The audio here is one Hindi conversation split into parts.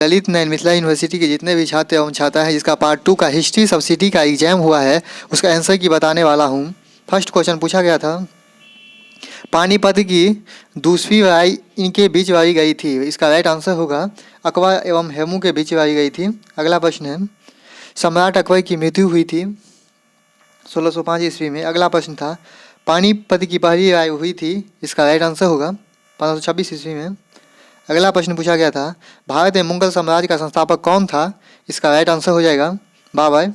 ललित नारायण मिथिला यूनिवर्सिटी के जितने भी छात्र एवं छात्रा हैं जिसका पार्ट 2 का हिस्ट्री सब्सिडी का एग्जाम हुआ है उसका आंसर की बताने वाला हूँ। फर्स्ट क्वेश्चन पूछा गया था, पानीपत की दूसरी लड़ाई इनके बीच लड़ी गई थी। इसका राइट आंसर होगा अकबर एवं हेमू के बीच लड़ी गई थी। अगला प्रश्न है, सम्राट अकबर की मृत्यु हुई थी 1605 ईस्वी में। अगला प्रश्न था, पानीपत की पहली लड़ाई हुई थी। इसका राइट आंसर होगा 1526 ईस्वी में। अगला प्रश्न पूछा गया था, भारत में मुगल साम्राज्य का संस्थापक कौन था। इसका राइट आंसर हो जाएगा बाबर।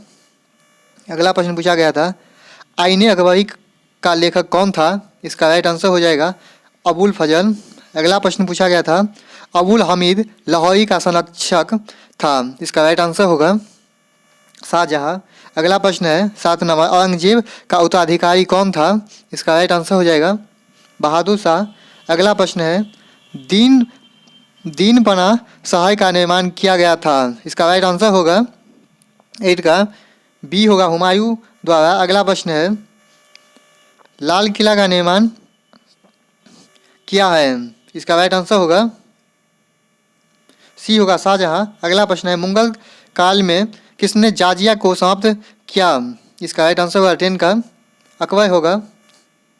अगला प्रश्न पूछा गया था, आईने अकबरी का लेखक कौन था। इसका राइट आंसर हो जाएगा अबुल फजल। अगला प्रश्न पूछा गया था, अबुल हमीद लाहौरी का संरक्षक था। इसका राइट आंसर होगा शाहजहां। अगला प्रश्न है 7 नंबर, औरंगजेब का उत्तराधिकारी कौन था। इसका राइट आंसर हो जाएगा बहादुर शाह। अगला प्रश्न है, दीनपना शहर का निर्माण किया गया था। इसका राइट आंसर होगा 8 का बी होगा हुमायूं द्वारा। अगला प्रश्न है, लाल किला का निर्माण किया है। इसका राइट आंसर होगा सी होगा शाहजहां। अगला प्रश्न है, मुगल काल में किसने जाजिया को समाप्त किया। इसका राइट आंसर होगा 10 का अकबर होगा,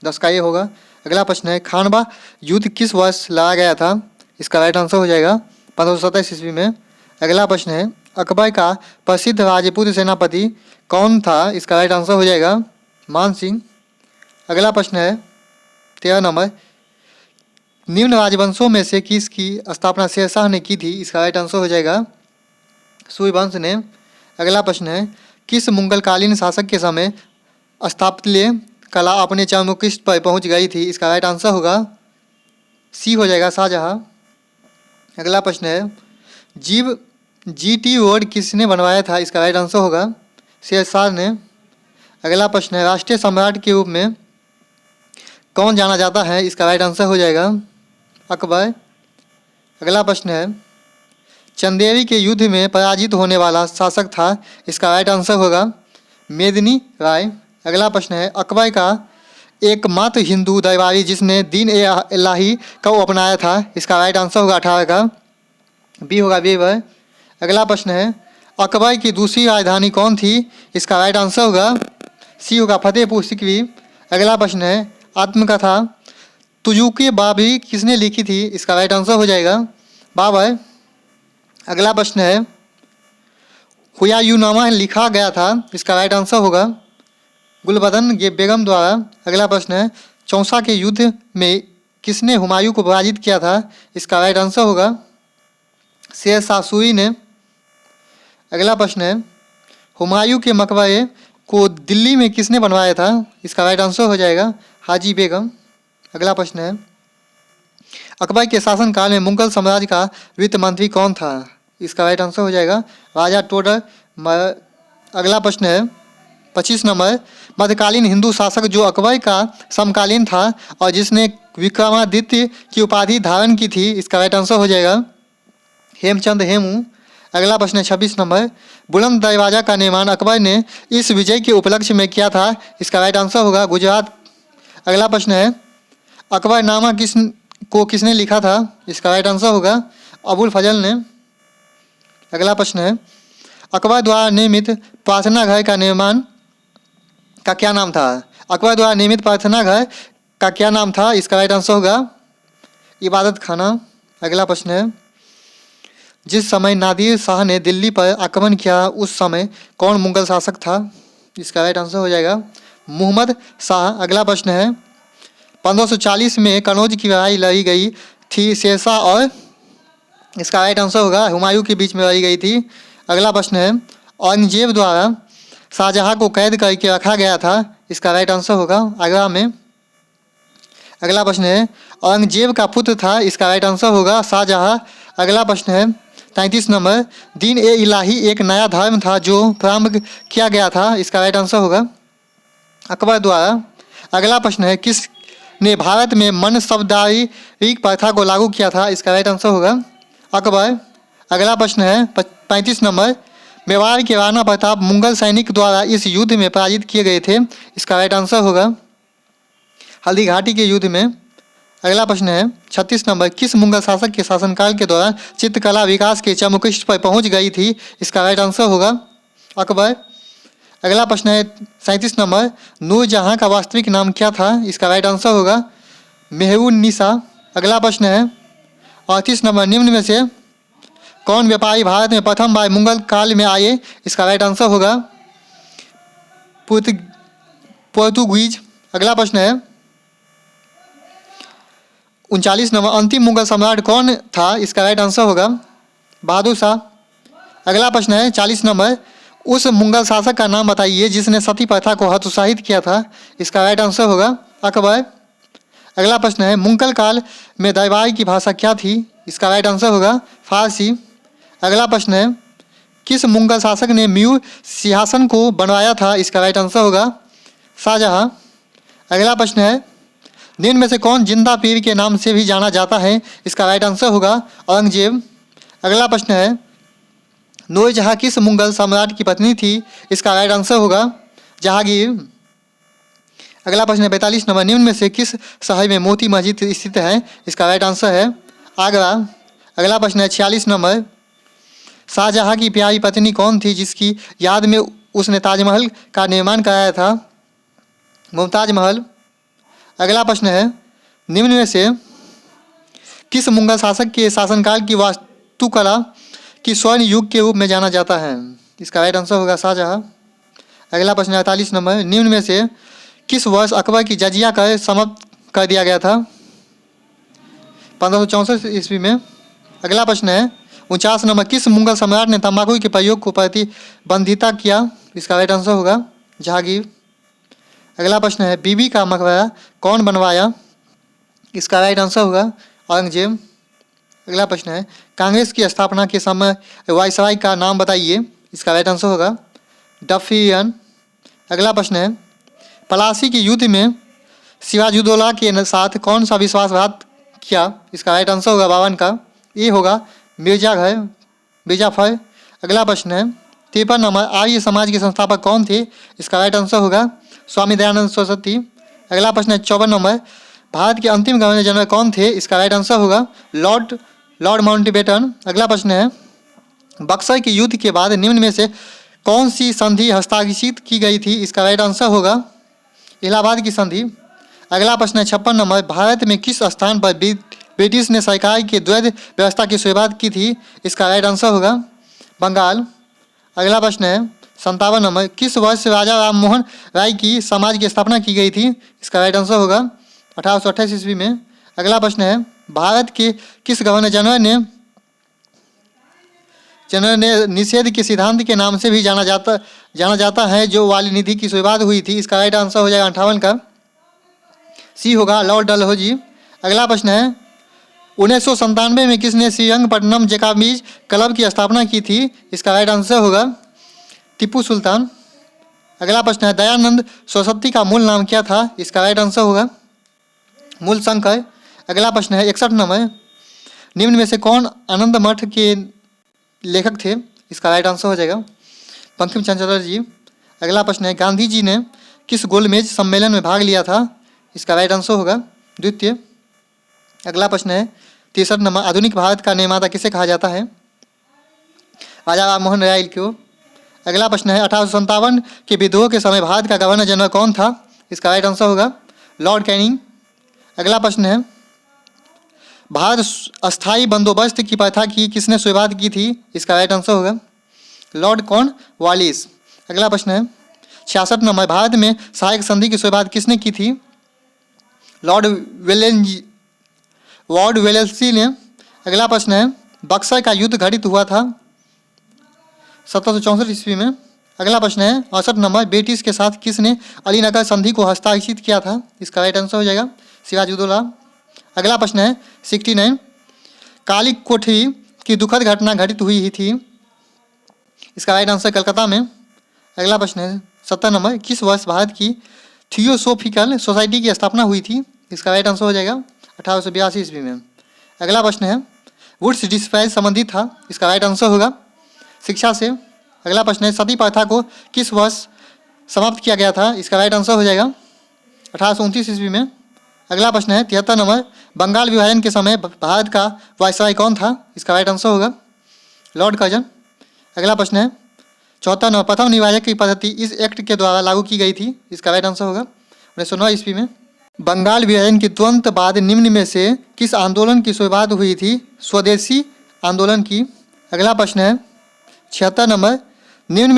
10 का ये होगा। अगला प्रश्न है, खानवा युद्ध किस वर्ष लड़ा गया था। इसका राइट आंसर हो जाएगा 1527 ईस्वी में। अगला प्रश्न है, अकबर का प्रसिद्ध राजपूत सेनापति कौन था। इसका राइट आंसर हो जाएगा मान सिंह। अगला प्रश्न है 13 नंबर, निम्न राजवंशों में से किसकी स्थापना शेरशाह ने की थी। इसका राइट आंसर हो जाएगा सूर्यवंश ने। अगला प्रश्न है, किस मुगलकालीन शासक के समय स्थापत्य कला अपने चरमोत्कर्ष पर पहुंच गई थी। इसका राइट आंसर होगा सी हो जाएगा शाहजहां। अगला प्रश्न है, जीटी रोड किसने बनवाया था। इसका राइट आंसर होगा शेरशाह ने। अगला प्रश्न है, राष्ट्रीय सम्राट के रूप में कौन जाना जाता है। इसका राइट आंसर हो जाएगा अकबर। अगला प्रश्न है, चंदेरी के युद्ध में पराजित होने वाला शासक था। इसका राइट आंसर होगा मेदिनी राय। अगला प्रश्न है, अकबर का एकमात्र हिंदू दरबारी जिसने दीन ए इलाही को अपनाया था। इसका राइट आंसर होगा 18 का बी होगा बीरबल। अगला प्रश्न है, अकबर की दूसरी राजधानी कौन थी। इसका राइट आंसर होगा सी होगा फतेहपुर सिकरी। अगला प्रश्न है, आत्मकथा तुजुके बाबरी किसने लिखी थी। इसका राइट आंसर हो जाएगा बाबर। अगला प्रश्न है, हुमायूंनामा लिखा गया था। इसका राइट आंसर होगा गुलबदन बेगम द्वारा। अगला प्रश्न है, चौसा के युद्ध में किसने हुमायूं को पराजित किया था। इसका राइट आंसर होगा शेरशाह सूरी ने। अगला प्रश्न है, हुमायूं के मकबरे को दिल्ली में किसने बनवाया था। इसका राइट आंसर हो जाएगा हाजी बेगम। अगला प्रश्न है, अकबर के शासनकाल में मुगल साम्राज्य का वित्त मंत्री कौन था। इसका राइट आंसर हो जाएगा राजा टोडर। अगला प्रश्न है 25 नंबर, मध्यकालीन हिंदू शासक जो अकबर का समकालीन था और जिसने विक्रमादित्य की उपाधि धारण की थी। इसका राइट आंसर हो जाएगा हेमचंद हेमू। अगला प्रश्न है 26 नंबर, बुलंद दरवाजा का निर्माण अकबर ने इस विजय के उपलक्ष्य में किया था। इसका राइट आंसर होगा गुजरात। अगला प्रश्न है, अकबरनामा किसने लिखा था। इसका राइट आंसर होगा अबुल फजल ने। अगला प्रश्न है, अकबर द्वारा निर्मित प्रार्थना घर का निर्माण का क्या नाम था। अकबर द्वारा निर्मित प्रार्थना घर का क्या नाम था। इसका राइट आंसर होगा इबादत खाना। अगला प्रश्न है, जिस समय नादिर शाह ने दिल्ली पर आक्रमण किया उस समय कौन मुगल शासक था। इसका राइट आंसर हो जाएगा मुहम्मद शाह। अगला प्रश्न है, 1540 में कनौज की लड़ाई लड़ी गई थी शेरशाह और। इसका राइट आंसर होगा हुमायूं के बीच में लड़ी गई थी। अगला प्रश्न है, औरंगजेब द्वारा शाहजहां को कैद करके रखा गया था। इसका राइट आंसर होगा आगरा में। अगला प्रश्न है, औरंगजेब का पुत्र था। इसका राइट आंसर होगा शाहजहां। अगला प्रश्न है 33 नंबर, दीन ए इलाही एक नया धर्म था जो प्रारंभ किया गया था। इसका राइट आंसर होगा अकबर द्वारा। अगला प्रश्न है, किसने भारत में मनसबदारी प्रथा को लागू किया था। इसका राइट आंसर होगा अकबर। अगला प्रश्न है 35 नंबर, मेवाड़ के राणा प्रताप मुगल सैनिक द्वारा इस युद्ध में पराजित किए गए थे। इसका राइट आंसर होगा हल्दी घाटी के युद्ध में। अगला प्रश्न है 36 नंबर, किस मुगल शासक के शासनकाल के दौरान चित्रकला विकास के चरमोत्कर्ष पर पहुंच गई थी? इसका राइट आंसर होगा अकबर। अगला प्रश्न है 37 नंबर, नूरजहां का वास्तविक नाम क्या था? इसका राइट आंसर होगा मेहरुन्निसा। अगला प्रश्न है 38 नंबर, निम्न में से कौन व्यापारी भारत में प्रथम बार मुगल काल में आए? इसका राइट आंसर होगा पोर्तुगीज। अगला प्रश्न है 39 नंबर, अंतिम मुगल सम्राट कौन था? इसका राइट आंसर होगा बहादुर शाह। अगला प्रश्न है 40 नंबर, उस मुगल शासक का नाम बताइए जिसने सती प्रथा को हतोत्साहित किया था? इसका राइट आंसर होगा अकबर। अगला प्रश्न है मुगल काल में दरबार की भाषा क्या थी? इसका राइट आंसर होगा फारसी। अगला प्रश्न है किस मुगल शासक ने मयूर सिंहासन को बनवाया था? इसका राइट आंसर होगा शाहजहां। अगला प्रश्न है निम्न में से कौन जिंदा पीर के नाम से भी जाना जाता है? इसका राइट आंसर होगा औरंगजेब। अगला प्रश्न है नूरजहां किस मुगल सम्राट की पत्नी थी? इसका राइट आंसर होगा जहांगीर। अगला प्रश्न है 42 नंबर, निम्न में से किस शहर में मोती मस्जिद स्थित है? इसका राइट आंसर है आगरा। अगला प्रश्न है 46 नंबर, शाहजहां की प्यारी पत्नी कौन थी जिसकी याद में उसने ताजमहल का निर्माण कराया था? मुमताज महल। अगला प्रश्न है निम्न में से किस मुगल शासक के शासनकाल की वास्तुकला की स्वर्ण युग के रूप में जाना जाता है? इसका राइट आंसर होगा शाहजहां। अगला प्रश्न है 48 नंबर, निम्न में से किस वर्ष अकबर की जजिया कर समाप्त कर दिया गया था? 1564 ईस्वी में। अगला प्रश्न है 49 नंबर, किस मुगल सम्राट ने तंबाकू के प्रयोग को प्रतिबंधिता किया? इसका राइट आंसर होगा जहांगीर। अगला प्रश्न है बीबी का मकबरा कौन बनवाया? इसका राइट आंसर होगा औरंगजेब। अगला प्रश्न है कांग्रेस की स्थापना के समय वायसराय का नाम बताइए? इसका राइट आंसर होगा डफरिन। अगला प्रश्न है पलासी के युद्ध में सिराजुद्दौला के साथ कौन सा विश्वासघात किया? इसका राइट आंसर होगा बावन का, ये होगा मिर्जाफर। अगला प्रश्न है 53 नंबर, आर्य समाज के संस्थापक कौन थे? इसका राइट आंसर होगा स्वामी दयानंद सरस्वती। अगला प्रश्न है 54 नंबर, भारत के अंतिम गवर्नर जनरल कौन थे? इसका राइट आंसर होगा लॉर्ड माउंटबेटन। अगला प्रश्न है बक्सर के युद्ध के बाद निम्न में से कौन सी संधि हस्ताक्षरित की गई थी? इसका राइट आंसर होगा इलाहाबाद की संधि। अगला प्रश्न है 56 नंबर, भारत में किस स्थान पर ब्रिटिश ने सरकार की द्वैध व्यवस्था की शुरुआत की थी? इसका राइट आंसर होगा बंगाल। अगला प्रश्न है 57 नंबर, किस वर्ष राजा राम मोहन राय की समाज की स्थापना की गई थी? इसका राइट आंसर होगा 1828 ईस्वी में। अगला प्रश्न है भारत के किस गवर्नर जनरल ने निषेध के सिद्धांत के नाम से भी जाना जाता है जो वाली निधि की शुरुआत हुई थी? इसका राइट आंसर हो जाएगा 58 का, सी होगा लॉर्ड डलहौजी। अगला प्रश्न है 1997 में किसने श्रीरंगपट्टनम जैकाबीज क्लब की स्थापना की थी? इसका राइट आंसर होगा टीपू सुल्तान। अगला प्रश्न है दयानंद सरस्वती का मूल नाम क्या था? इसका राइट आंसर होगा मूल शंकर। अगला प्रश्न है 61 नंबर, निम्न में से कौन आनंद मठ के लेखक थे? इसका राइट आंसर हो जाएगा बंकिम चंद्र चटर्जी। अगला प्रश्न है गांधी जी ने किस गोलमेज सम्मेलन में भाग लिया था? इसका राइट आंसर होगा द्वितीय। अगला प्रश्न है 63 नंबर, आधुनिक भारत का निर्माता किसे कहा जाता है? राजा राम मोहन राय को। अगला प्रश्न है 1857 के विद्रोह के समय भारत का गवर्नर जनरल कौन था? इसका राइट आंसर होगा लॉर्ड कैनिंग। अगला प्रश्न है भारत अस्थायी बंदोबस्त की प्रथा की किसने शुरुआत की थी? इसका राइट आंसर होगा लॉर्ड कॉर्नवालिस। अगला प्रश्न है 66 नंबर, भारत में सहायक संधि की शुरुआत किसने की थी? लॉर्ड वेलेस्ली ने। अगला प्रश्न है बक्सर का युद्ध घटित हुआ था 1764 ईस्वी में। अगला प्रश्न है 68 नंबर, ब्रिटिश के साथ किसने अलीनगर संधि को हस्ताक्षरित किया था? इसका राइट आंसर हो जाएगा सिराजुद्दौला। अगला प्रश्न है 69, काली कोठरी की दुखद घटना घटित हुई ही थी? इसका राइट आंसर कलकत्ता में। अगला प्रश्न है 70 नंबर, किस वर्ष भारत की थियोसोफिकल सोसाइटी की स्थापना हुई थी? इसका राइट आंसर हो जाएगा 1882 ईस्वी में। अगला प्रश्न है वुड्स डिस्पैच संबंधित था? इसका राइट आंसर होगा शिक्षा से। अगला प्रश्न है सती प्रथा को किस वर्ष समाप्त किया गया था? इसका राइट आंसर हो जाएगा 1829 ईस्वी में। अगला प्रश्न है 73 नंबर, बंगाल विभाजन के समय भारत का वायसराय कौन था? इसका राइट आंसर होगा लॉर्ड कर्जन। अगला प्रश्न है 74 नंबर, प्रथम निवारक की पद्धति इस एक्ट के द्वारा लागू की गई थी। इसका राइट आंसर होगा 1909 ईस्वी में। बंगाल विभाजन के तुरंत बाद निम्न में से किस आंदोलन की शुरुआत हुई थी? स्वदेशी आंदोलन की। अगला प्रश्न है 76 नंबर, निम्न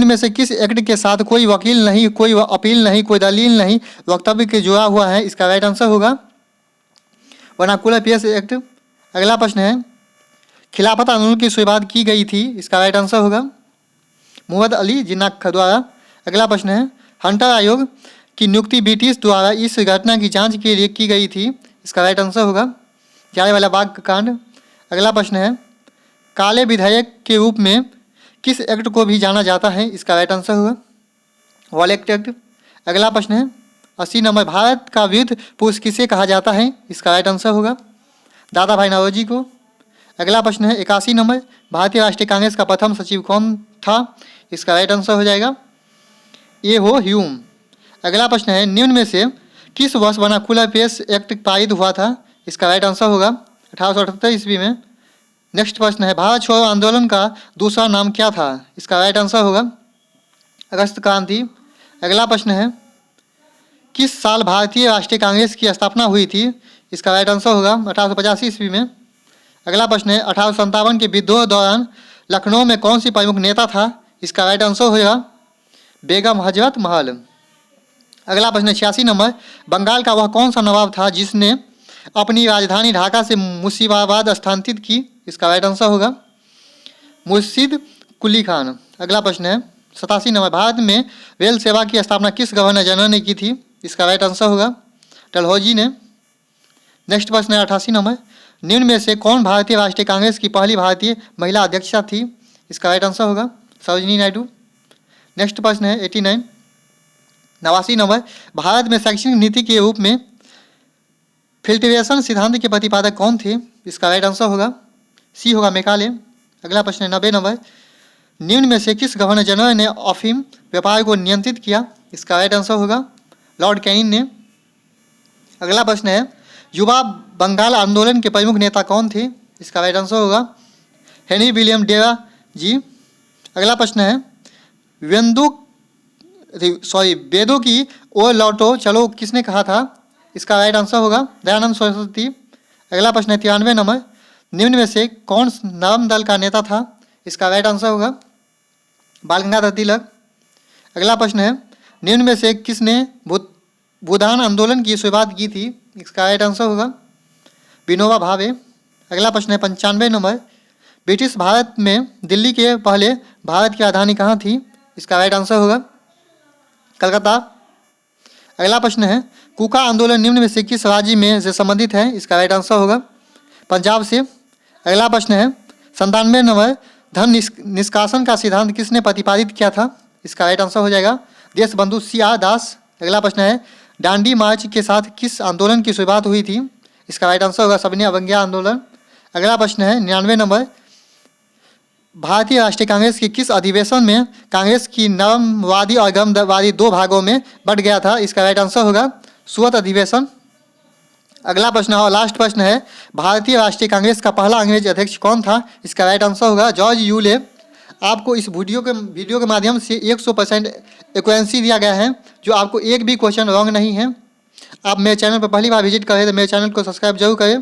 में से किस एक्ट के साथ कोई वकील नहीं, कोई अपील नहीं, कोई दलील नहीं, वक्तव्य के जुड़ा हुआ है? इसका राइट आंसर होगा वर्नाकुलर पीएस एक्ट। अगला प्रश्न है खिलाफत आंदोलन की शुरुआत की गई थी। इसका राइट आंसर होगा मुहम्मद अली जिन्ना द्वारा। अगला प्रश्न है हंटर आयोग की नियुक्ति ब्रिटिश द्वारा इस घटना की जांच के लिए की गई थी। इसका राइट आंसर होगा जालियांवाला बाग कांड। अगला प्रश्न है काले विधायक के रूप में किस एक्ट को भी जाना जाता है? इसका राइट आंसर होगा वॉलेट एक्ट। अगला प्रश्न है 80 नंबर, भारत का वीर पुरुष किसे कहा जाता है? इसका राइट आंसर होगा दादा भाई नौरोजी को। अगला प्रश्न है 81 नंबर, भारतीय राष्ट्रीय कांग्रेस का प्रथम सचिव कौन था? इसका राइट आंसर हो जाएगा ए हो ह्यूम। अगला प्रश्न है निम्न में से किस वर्ष वर्नाकुलर पीएस एक्ट पारित हुआ था? इसका राइट आंसर होगा 1878 ईस्वी में। नेक्स्ट प्रश्न है भारत छोड़ो आंदोलन का दूसरा नाम क्या था? इसका राइट आंसर होगा अगस्त क्रांति। अगला प्रश्न है किस साल भारतीय राष्ट्रीय कांग्रेस की स्थापना हुई थी? इसका राइट आंसर होगा 1885 ईस्वी में। अगला प्रश्न है 1857 के विद्रोह दौरान लखनऊ में कौन सी प्रमुख नेता था? इसका राइट आंसर होगा बेगम हजरत महल। अगला प्रश्न है 86 नंबर, बंगाल का वह कौन सा नवाब था जिसने अपनी राजधानी ढाका से मुर्शिदाबाद स्थानांतरित की? इसका राइट आंसर होगा मुर्शिद कुली खान। अगला प्रश्न है 87 नंबर, भारत में रेल सेवा की स्थापना किस गवर्नर जनरल ने की थी? इसका राइट आंसर होगा डलहौजी ने। नेक्स्ट प्रश्न है 88 नंबर, निम्न में से कौन भारतीय राष्ट्रीय कांग्रेस की पहली भारतीय महिला अध्यक्षा थी? इसका राइट आंसर होगा सरोजिनी नायडू। नेक्स्ट प्रश्न है 89 89 नंबर, भारत में शैक्षणिक नीति के रूप में फिल्ट्रेशन सिद्धांत के प्रतिपादक कौन थे? इसका राइट आंसर होगा सी होगा मेकाले। अगला प्रश्न है 90 नंबर, निम्न में से किस गवर्नर जनरल ने अफीम व्यापार को नियंत्रित किया? इसका राइट आंसर होगा लॉर्ड कैनिंग ने। अगला प्रश्न है युवा बंगाल आंदोलन के प्रमुख नेता कौन थे? इसका राइट आंसर होगा हेनरी विलियम डेरा जी। अगला प्रश्न है वेदों की ओर लौटो चलो किसने कहा था? इसका राइट आंसर होगा दयानंद सरस्वती। अगला प्रश्न है 93 नंबर, निम्न में से कौन नवम दल का नेता था? इसका राइट आंसर होगा बाल गंगाधर तिलक। अगला प्रश्न है निम्न में से किसने भूदान आंदोलन की शुरुआत की थी? इसका राइट आंसर होगा विनोबा भावे। अगला प्रश्न है 95 नंबर, ब्रिटिश भारत में दिल्ली के पहले भारत की राजधानी कहाँ थी? इसका राइट आंसर होगा कलकत्ता। अगला प्रश्न है कुका आंदोलन निम्न में से किस राज्य में से संबंधित है? इसका राइट आंसर होगा पंजाब से। अगला प्रश्न है 97 नंबर, धन निष्कासन का सिद्धांत किसने प्रतिपादित किया था? इसका राइट आंसर हो जाएगा देशबंधु CR दास। अगला प्रश्न है डांडी मार्च के साथ किस आंदोलन की शुरुआत हुई थी? इसका राइट आंसर होगा सविनय अवज्ञा आंदोलन। अगला प्रश्न है 99 नंबर, भारतीय राष्ट्रीय कांग्रेस के किस अधिवेशन में कांग्रेस की नरमवादी और गमवादी दो भागों में बंट गया था? इसका राइट आंसर होगा सुवत अधिवेशन। अगला प्रश्न और लास्ट प्रश्न है भारतीय राष्ट्रीय कांग्रेस का पहला अंग्रेज अध्यक्ष कौन था? इसका राइट आंसर होगा जॉर्ज यूले। आपको इस वीडियो के माध्यम से 100% एक्यूरेंसी दिया गया है, जो आपको एक भी क्वेश्चन रॉन्ग नहीं है। आप मेरे चैनल पर पहली बार विजिट करें तो मेरे चैनल को सब्सक्राइब जरूर करें।